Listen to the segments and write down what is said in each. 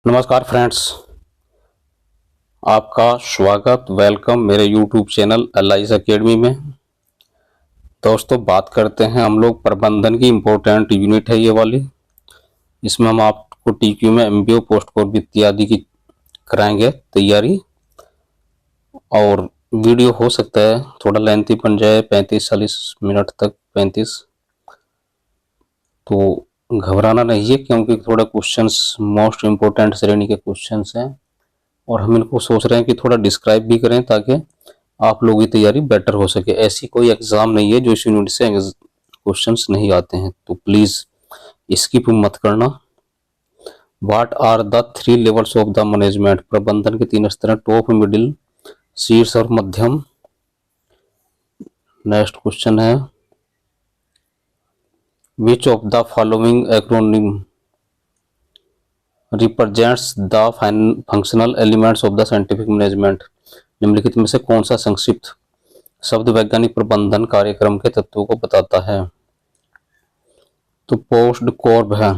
नमस्कार फ्रेंड्स, आपका स्वागत वेलकम मेरे यूट्यूब चैनल एलआईएस एकेडमी में। दोस्तों, बात करते हैं हम लोग प्रबंधन की इम्पोर्टेंट यूनिट है ये वाली। इसमें हम आपको टीक्यू में एमबीओ पोस्ट कोर वित्तीय आदि की कराएंगे तैयारी। और वीडियो हो सकता है थोड़ा लेंथी बन जाए, 35-40 मिनट तक, 35। तो घबराना नहीं है क्योंकि थोड़ा क्वेश्चंस मोस्ट इम्पोर्टेंट श्रेणी के क्वेश्चंस हैं और हम इनको सोच रहे हैं कि थोड़ा डिस्क्राइब भी करें ताकि आप लोगों की तैयारी बेटर हो सके। ऐसी कोई एग्जाम नहीं है जो इस यूनिट से क्वेश्चंस नहीं आते हैं, तो प्लीज स्किप मत करना। What are the 3 levels of the management? प्रबंधन के 3 स्तर हैं, टॉप, मिडिल, शीर्ष और मध्यम। नेक्स्ट क्वेश्चन है, which of the following acronym represents the functional elements of the scientific management? निम्नलिखित में से कौन सा संक्षिप्त शब्द वैज्ञानिक प्रबंधन कार्यक्रम के तत्वों को बताता है? तो पोस्ट कॉर्ब है।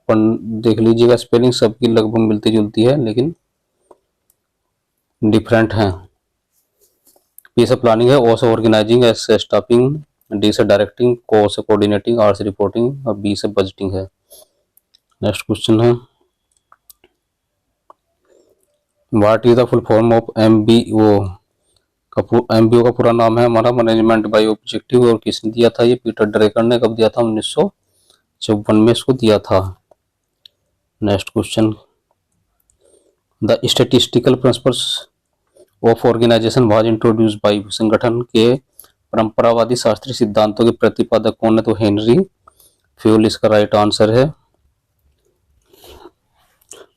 देख लीजिएगा, स्पेलिंग सबकी लगभग मिलती जुलती है लेकिन डिफरेंट है। पी से प्लानिंग है, ओ से ऑर्गेनाइजिंग, एस से स्टाफिंग, डी से डायरेक्टिंग, को से कोऑर्डिनेटिंग, आर से रिपोर्टिंग और बी से बजटिंग है। नेक्स्ट क्वेश्चन है, what is the full form of MBO? MBO का पूरा नाम है हमारा मैनेजमेंट बाय ऑब्जेक्टिव। और किसने दिया था? ये पीटर ड्रेकर ने। कब दिया था? 1954 में इसको दिया था। Next question, the statistical principles of organization was introduced by? संगठन के परंपरावादी शास्त्रीय सिद्धांतों के प्रतिपादक कौन है? तो हेनरी फ्यूल इसका राइट आंसर है।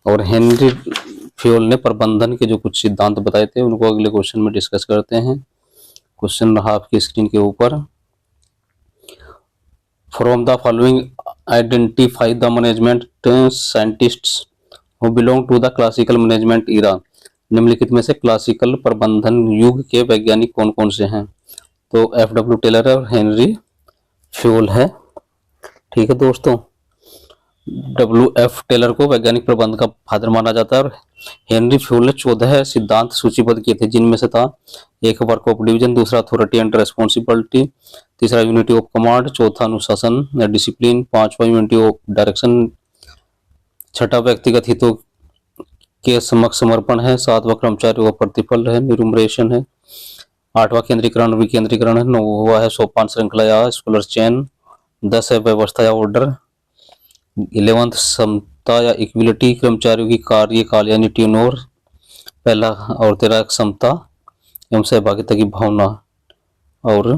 और हेनरी फ्यूल ने प्रबंधन के जो कुछ सिद्धांत बताए थे उनको अगले क्वेश्चन में डिस्कस करते हैं। क्वेश्चन रहा आपकी स्क्रीन के ऊपर, from the following identify the management scientists who belong to the classical management era? निम्नलिखित में से क्लासिकल प्रबंधन युग के वैज्ञानिक कौन कौन से हैं? तो एफ.डब्ल्यू. टेलर है और हेनरी फ्यूल है। ठीक है दोस्तों, डब्ल्यू.एफ. टेलर को वैज्ञानिक प्रबंध का फादर माना जाता है और हेनरी फ्यूल ने 14 सिद्धांत सूचीबद्ध किए थे, जिनमें से था एक वर्क ऑफ डिवीजन, दूसरा अथॉरिटी एंड रेस्पॉन्सिबिलिटी, तीसरा यूनिटी ऑफ कमांड, चौथा अनुशासन या डिसिप्लिन, पांचवा यूनिटी ऑफ डायरेक्शन, छठा व्यक्तिगत हितों के समक्ष समर्पण है, सातवां कर्मचारियों का प्रतिफल है, निरुमरेशन है, आठवां केंद्रीकरण विकेंद्रीकरण है, नौवां है सोपान श्रृंखला या स्कॉलर चेन, 10 है व्यवस्था या ऑर्डर, 11 समता या इक्विलिटी, कर्मचारियों की कार्यकाल यानी ट्यूनओवर पहला, और 13 समता एवं सहभागिता की भावना। और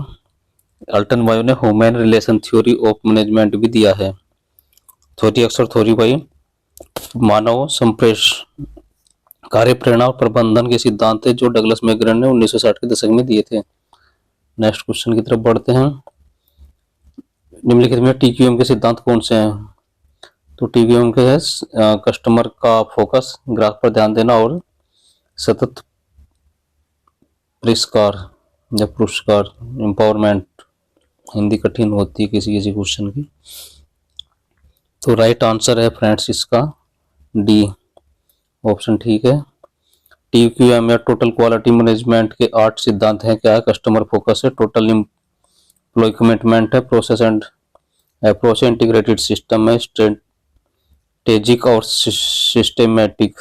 अल्टन बायो ने human relation theory of management भी दिया है। थ्योरी अक्सर थ्योरी बाई मानव संप्रेष कार्य प्रेरणा और प्रबंधन के सिद्धांत है जो डगलस मैकग्रन ने 1960 के दशक में दिए थे। नेक्स्ट क्वेश्चन की तरफ बढ़ते हैं, निम्नलिखित में टीक्यूएम के सिद्धांत कौन से हैं? तो टीक्यूएम के है कस्टमर का फोकस, ग्राहक पर ध्यान देना और सतत पुरस्कार, एम्पावरमेंट। हिंदी कठिन होती है किसी किसी क्वेश्चन की। तो राइट आंसर है फ्रेंड्स इसका डी ऑप्शन, ठीक है। टीक्यूएम या टोटल क्वालिटी मैनेजमेंट के 8 सिद्धांत हैं। क्या है? कस्टमर फोकस है, टोटल एम्प्लॉय कमिटमेंट है, process and approach, integrated system है, स्ट्रेटेजिक और systematic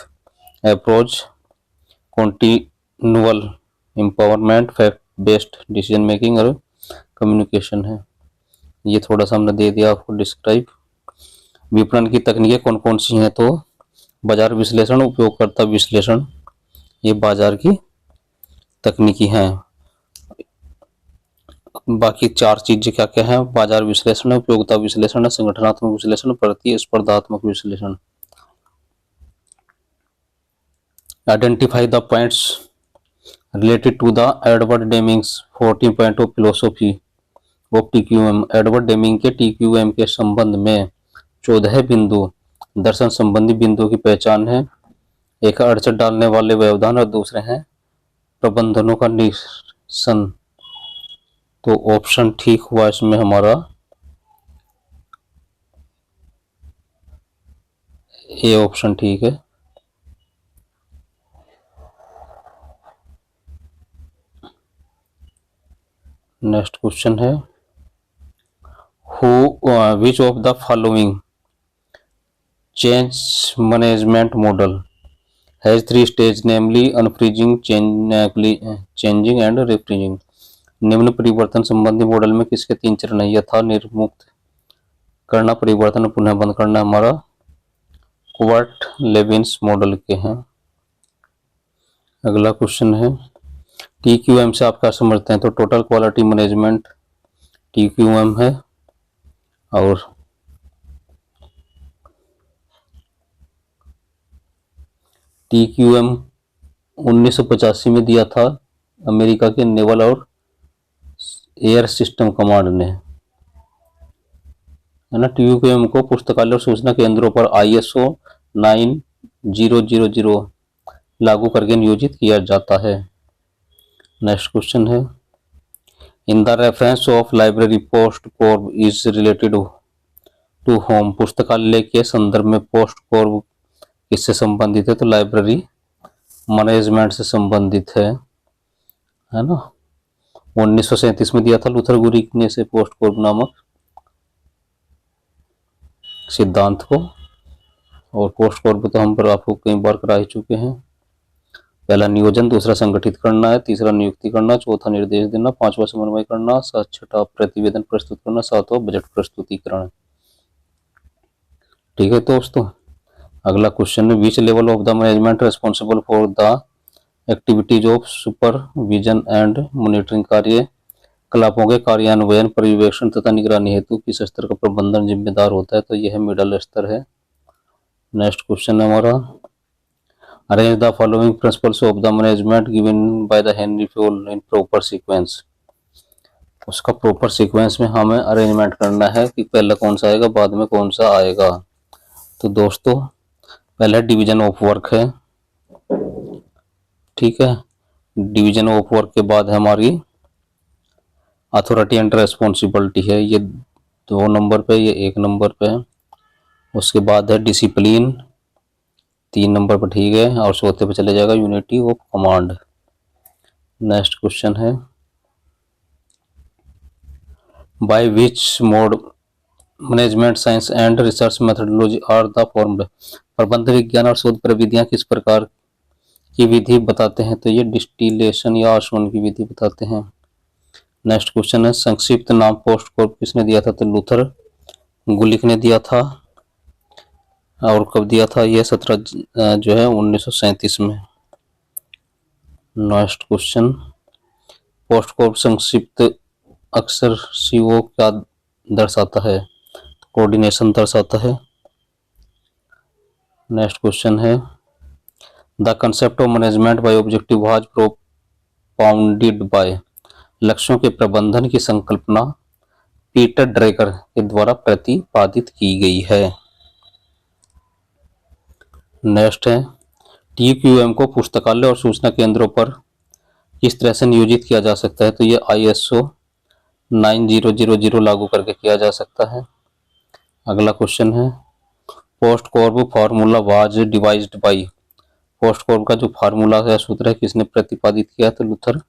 approach, continual empowerment, fact based decision making और कम्युनिकेशन है। ये थोड़ा सा हमने दे दिया आपको डिस्क्राइब। विपणन की तकनीकें कौन कौन सी हैं? तो बाजार विश्लेषण, उपयोगकर्ता विश्लेषण, ये बाजार की तकनीकी हैं। बाकी 4 चीजें क्या क्या है? बाजार विश्लेषण है, उपयोगिता विश्लेषण है, संगठनात्मक विश्लेषण, प्रतिस्पर्धात्मक विश्लेषण। Identify the points related to the Edward Deming's 14 point of philosophy of TQM. Edward Deming के टीक्यूएम के संबंध में 14 बिंदु दर्शन संबंधी बिंदुओं की पहचान है। एक अड़चन डालने वाले व्यवधान और दूसरे हैं प्रबंधनों का निरसन। तो ऑप्शन ठीक हुआ इसमें हमारा ए ऑप्शन, ठीक है। नेक्स्ट क्वेश्चन है, who which of the following change management model has three stage namely unfreezing, changing and refreezing. निम्न परिवर्तन संबंधी मॉडल में किसके तीन चरण है? यथा, निर्मुक्त करना, परिवर्तन, पुनः बंद करना। हमारा क्वार्ट लेविन्स मॉडल के हैं। अगला क्वेश्चन है, TQM से आप क्या समझते हैं? तो टोटल क्वालिटी मैनेजमेंट TQM है, और TQM 1985 में दिया था अमेरिका के नेवल और एयर सिस्टम कमांड ने, है ना। TQM को पुस्तकालय और सूचना केंद्रों पर ISO 9000 लागू करके नियोजित किया जाता है। नेक्स्ट क्वेश्चन है, in the reference of library POSDCORB is related to whom. पुस्तकालय के संदर्भ में पोस्ट कोर्ब किससे संबंधित है? तो लाइब्रेरी मैनेजमेंट से संबंधित है ना। 1937 में दिया था लूथर गुरिक ने से पोस्ट कोर्ब नामक सिद्धांत को। और पोस्ट कोर्ब तो हम पर आपको कई बार करा ही चुके हैं। पहला नियोजन, दूसरा संगठित करना है, तीसरा नियुक्ति करना, चौथा निर्देश देना, पांचवा समन्वय करना, छठा प्रतिवेदन प्रस्तुत करना, सातवां बजट प्रस्तुतिकरण। ठीक है दोस्तों। अगला क्वेश्चन है, which level of the management responsible for the activities of supervision and monitoring. कार्यकलापों के कार्यान्वयन, पर्यवेक्षण तथा निगरानी हेतु किस स्तर का प्रबंधन जिम्मेदार होता है? तो यह मिडल स्तर है। नेक्स्ट क्वेश्चन है हमारा, arrange the following principles of the management given by the Henry Fayol in proper sequence. उसका प्रॉपर सीक्वेंस में हमें अरेंजमेंट करना है कि पहला कौन सा आएगा, बाद में कौन सा आएगा। तो दोस्तों, पहला डिवीजन ऑफ वर्क है, ठीक है। डिवीजन ऑफ वर्क के बाद है हमारी अथॉरिटी एंड रेस्पॉन्सिबिलिटी है, ये 2 नंबर पे, ये 1 नंबर पे है। उसके बाद है डिसिप्लिन 3 नंबर पर, ठीक है। और चौथे पे चले जाएगा unity of command. Next question है, by which mode management science and research methodology are the formed. प्रबंध विज्ञान और शोध प्रविधियां किस प्रकार की विधि बताते हैं? तो ये डिस्टिलेशन या आसवन की विधि बताते हैं। नेक्स्ट क्वेश्चन है, संक्षिप्त नाम पोस्ट कोर्ब किसने दिया था? तो लूथर गुलिक ने दिया था। और कब दिया था? ये 1937 में। नेक्स्ट क्वेश्चन, पोस्ट कोर्ब संक्षिप्त अक्सर CO क्या दर्शाता है? कोऑर्डिनेशन दर्शाता है। नेक्स्ट क्वेश्चन है, the concept of management by objective was propounded bye. लक्ष्यों के प्रबंधन की संकल्पना पीटर ड्रेकर के द्वारा प्रतिपादित की गई है। नेक्स्ट है, TQM को पुस्तकालय और सूचना केंद्रों पर किस तरह से नियोजित किया जा सकता है? तो ये ISO 9000 लागू करके किया जा सकता है। अगला क्वेश्चन है, POSDCORB formula was devised by. POSDCORB का जो फार्मूला है, सूत्र है, किसने प्रतिपादित किया? तो लूथर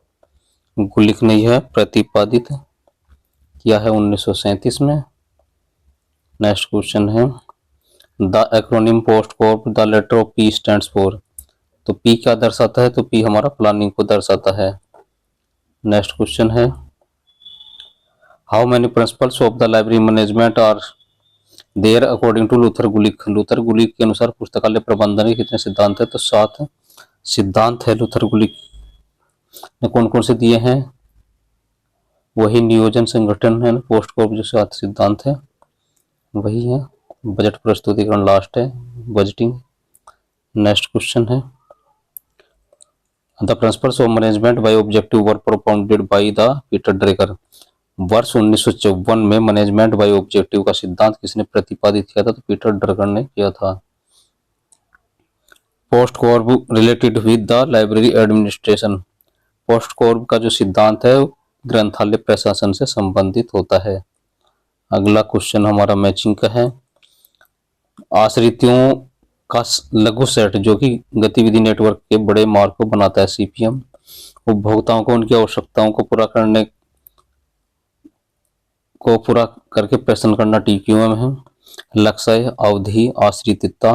गुलिक ने यह प्रतिपादित किया है 1937 में। नेक्स्ट क्वेश्चन है, the acronym POSDCORB the letter of P stands for. तो P क्या दर्शाता है? तो P हमारा प्लानिंग को दर्शाता है। नेक्स्ट क्वेश्चन है, how many principles of the library management are there according to Luther Gulick. Luther Gulick के अनुसार पुस्तकालय प्रबंधन के कितने सिद्धांत है? तो 7 सिद्धांत है लूथर गुलिक ने। कौन कौन से दिए हैं? वही नियोजन, संगठन है, पोस्ट कोर्ब जो 7 सिद्धांत है वही है। बजट प्रस्तुतिकरण लास्ट है, बजटिंग। नेक्स्ट क्वेश्चन है, the principles of management by objective were propounded by the Peter Drucker. वर्ष 1954 में मैनेजमेंट बाय ऑब्जेक्टिव का सिद्धांत किसने प्रतिपादित किया था? तो पीटर ड्रेकर ने किया था। POSDCORB related with the library administration. POSDCORB का जो सिद्धांत है ग्रंथालय प्रशासन से संबंधित होता है। अगला क्वेश्चन हमारा मैचिंग का है, आश्रितों का लघु सेट जो कि गतिविधि नेटवर्क के बड़े मार्ग को बनाता है CPM, उपभोक्ताओं को उनकी आवश्यकताओं को पूरा करने को पूरा करके प्रश्न करना TQM है। लक्ष्य, अवधि, आश्रितता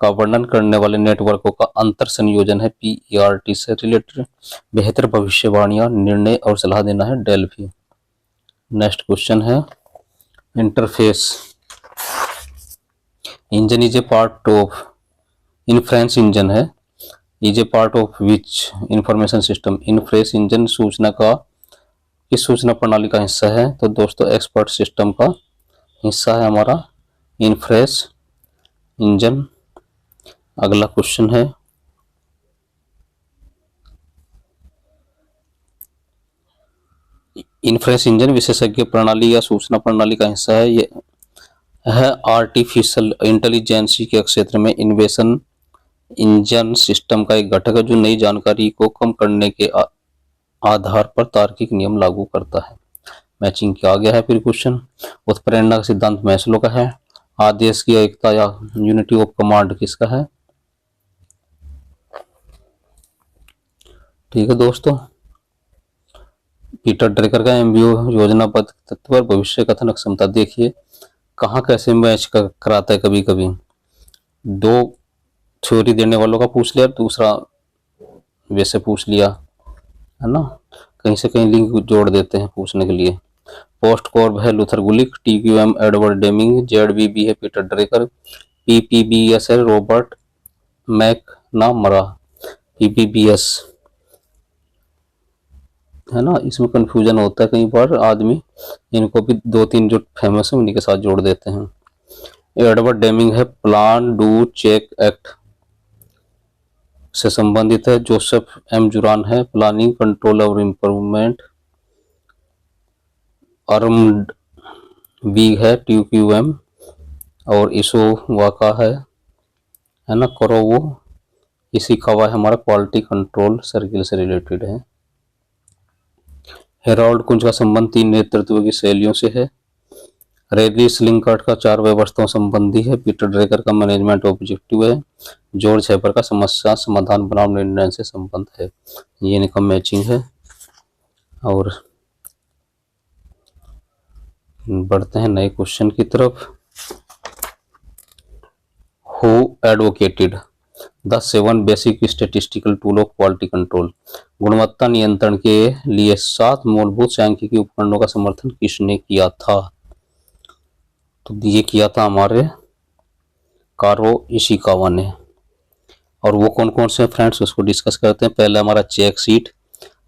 का वर्णन करने वाले नेटवर्कों का अंतर संयोजन है PERT से रिलेटेड। बेहतर भविष्यवाणियां, निर्णय और सलाह देना है डेल्फी। नेक्स्ट क्वेश्चन है interface. Engine is a part of, inference engine है, is a part of which information system. Inference engine सूचना का, किस सूचना प्रणाली का हिस्सा है? तो दोस्तों एक्सपर्ट सिस्टम का हिस्सा है हमारा इनफ्रेंस इंजन। अगला क्वेश्चन है इनफ्रेंस इंजन विशेषज्ञ प्रणाली या सूचना प्रणाली का हिस्सा है। ये है आर्टिफिशियल इंटेलिजेंस के क्षेत्र में इनोवेशन इंजन सिस्टम का एक घटक है जो नई जानकारी को कम करने के आधार पर तार्किक नियम लागू करता है। मैचिंग किया गया है। फिर क्वेश्चन, उत्प्रेरणा का सिद्धांत मैस्लो का है। आदेश की एकता या यूनिटी ऑफ कमांड किसका है? ठीक है दोस्तों, पीटर ड्रेकर का MBO योजनाबद्ध तत्व पर भविष्य कथन क्षमता। देखिए कहाँ कैसे मैच कराता है। कभी कभी दो थ्योरी देने वालों का पूछ लिया, दूसरा वैसे पूछ लिया, है ना, कहीं से कहीं लिंक जोड़ देते हैं पूछने के लिए। पोस्ट कॉर्ब है लूथर गुलिक, TQM एडवर्ड डेमिंग, ZBB है पीटर ड्रेकर, PPBS है रॉबर्ट मैकनामरा। PPBS है ना, इसमें कंफ्यूजन होता है कई बार, आदमी इनको भी दो तीन जो फेमस है उन्हीं के साथ जोड़ देते हैं। एडवर्ड डेमिंग है प्लान डू चेक एक्ट से संबंधित है। जोसेफ M जुरान है प्लानिंग कंट्रोल और इम्प्रूवमेंट। अर्म्ड बी है TQM और इसो वाका है ना करोवो। इसी कवा है हमारा क्वालिटी कंट्रोल सर्किल से रिलेटेड है। हेराल्ड कुंज का संबंध तीन नेतृत्व की शैलियों से है। रेडली स्लिंकर्ट का चार व्यवस्थाओं संबंधी है। पीटर ड्रेकर का मैनेजमेंट ऑब्जेक्टिव है। जॉर्ज हेपर का समस्या समाधान बनाम निर्णय से संबंध है। ये इनका मैचिंग है। और बढ़ते हैं नए क्वेश्चन की तरफ। Who advocated the 7 basic statistical tool of quality control. गुणवत्ता नियंत्रण के लिए 7 मूलभूत सांख्यिकीय उपकरणों का समर्थन किसने किया था? तो ये किया था हमारे कारो इशिकावा ने। और वो कौन कौन से फ्रेंड्स उसको डिस्कस करते हैं। पहला हमारा चेक शीट,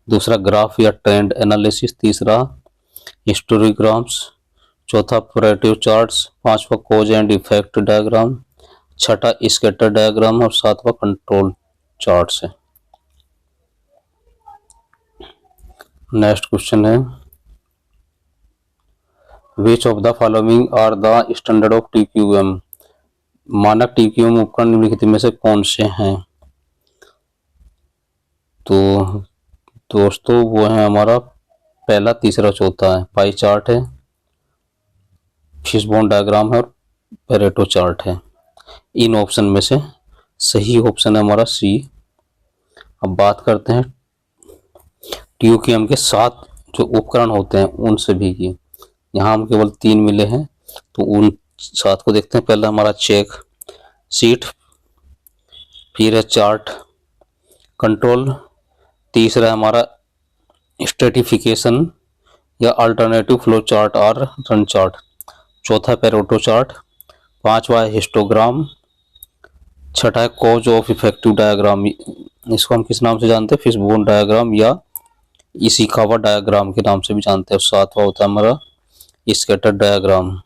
दूसरा ग्राफ या ट्रेंड एनालिसिस, तीसरा हिस्टोग्राम्स, चौथा परेटिव चार्ट्स, पांचवा कॉज एंड इफेक्ट डायग्राम, छठा स्कैटर डायग्राम और सातवां कंट्रोल चार्ट्स है। नेक्स्ट क्वेश्चन है which of the following are the standard of TQM। मानक TQM उपकरण निम्नलिखित में से कौन से हैं? तो दोस्तों वो है हमारा पहला, तीसरा, चौथा है। पाई चार्ट है, फिशबोन डायग्राम है और पेरेटो चार्ट है। इन ऑप्शन में से सही ऑप्शन है हमारा C। अब बात करते हैं TQM के 7 जो उपकरण होते हैं उन सभी की। यहाँ हम केवल 3 मिले हैं तो उन 7 को देखते हैं। पहला हमारा चेक शीट, फिर है चार्ट कंट्रोल, तीसरा हमारा स्ट्रेटिफिकेशन या अल्टरनेटिव फ्लो चार्ट और रन चार्ट, चौथा पेरेटो चार्ट, पांचवा है हिस्टोग्राम, छठा है कॉज ऑफ इफेक्टिव डायग्राम, इसको हम किस नाम से जानते हैं? फिशबोन डायग्राम या इशिकावा डायग्राम के नाम से भी जानते हैं। सातवां होता है हमारा scatter diagram.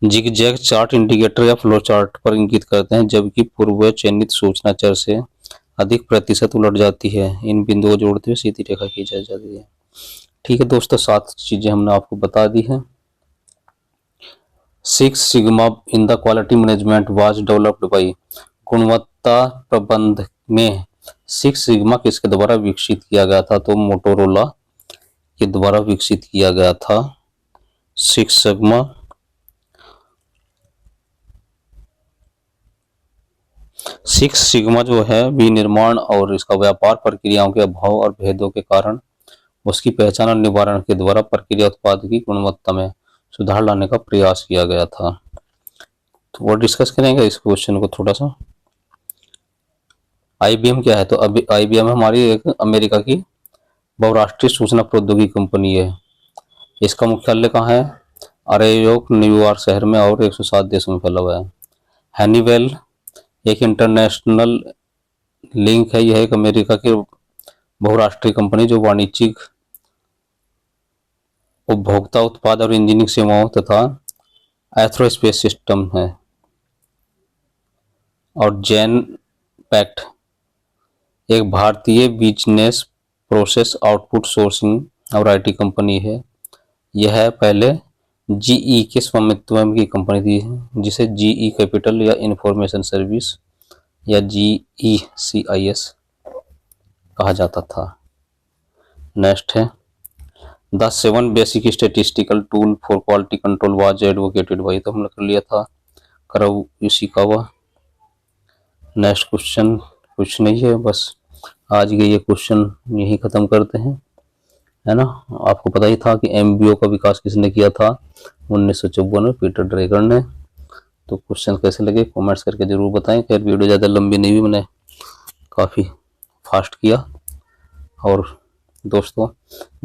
Zigzag chart indicator या फ्लो चार्ट पर इंगित करते हैं जबकि पूर्व चयनित सूचना चर से अधिक प्रतिशत उलट जाती है। इन बिंदुओं जोड़ते हुए सीधी रेखा खींची जाती है। ठीक है दोस्तों, 7 चीजें हमने आपको बता दी है। 6 sigma in the quality management was developed by. गुणवत्ता प्रबंध में 6 सिग्मा किसके द्वारा विकसित किया गया था? तो मोटोरोला के द्वारा विकसित किया गया था 6 सिग्मा। सिक्स सिग्मा जो है विनिर्माण और इसका व्यापार प्रक्रियाओं के अभाव और भेदों के कारण उसकी पहचान और निवारण के द्वारा प्रक्रिया उत्पाद की गुणवत्ता में सुधार लाने का प्रयास किया गया था। तो वो डिस्कस करेंगे इस क्वेश्चन को थोड़ा सा। आईबीएम क्या है? तो अभी आईबीएम हमारी एक अमेरिका की बहुराष्ट्रीय सूचना प्रौद्योगिकी कंपनी है। इसका मुख्यालय कहाँ है? अरेयोक न्यूयॉर्क शहर में और 107 देशों में फैला हुआ है। हनीवेल एक इंटरनेशनल लिंक है। यह एक अमेरिका की बहुराष्ट्रीय कंपनी जो वाणिज्यिक, उपभोक्ता उत्पाद और इंजीनियरिंग सेवाओं तथा एथरोस्पेस सिस्टम है। और जेन पैक्ट एक भारतीय बिजनेस प्रोसेस आउटपुट सोर्सिंग और आईटी कंपनी है। यह पहले जीई के स्वामित्व की कंपनी थी, जिसे जीई कैपिटल या इंफॉर्मेशन सर्विस या जीईसीआईएस कहा जाता था। नेक्स्ट है the 7 basic statistical tool for quality control was advocated by, तो हमने कर लिया था कराउ युशिकावा। नेक्स्ट क्वेश्चन कुछ नहीं है, बस आज के ये क्वेश्चन यही खत्म करते हैं, है ना। आपको पता ही था कि एमबीओ का विकास किसने किया था? 1954 में पीटर ड्रैगर ने। तो क्वेश्चन कैसे लगे कमेंट्स करके जरूर बताएं। खैर वीडियो ज़्यादा लंबी नहीं हुई, मैंने काफ़ी फास्ट किया। और दोस्तों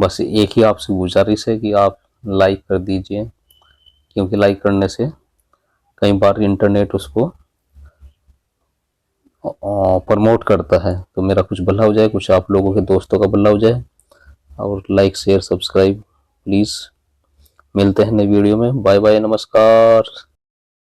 बस एक ही आपसे गुजारिश है कि आप लाइक कर दीजिए, क्योंकि लाइक करने से कई बार इंटरनेट उसको प्रमोट करता है, तो मेरा कुछ भला हो जाए, कुछ आप लोगों के दोस्तों का भला हो जाए। और लाइक शेयर सब्सक्राइब प्लीज़। मिलते हैं नई वीडियो में। बाय बाय, नमस्कार।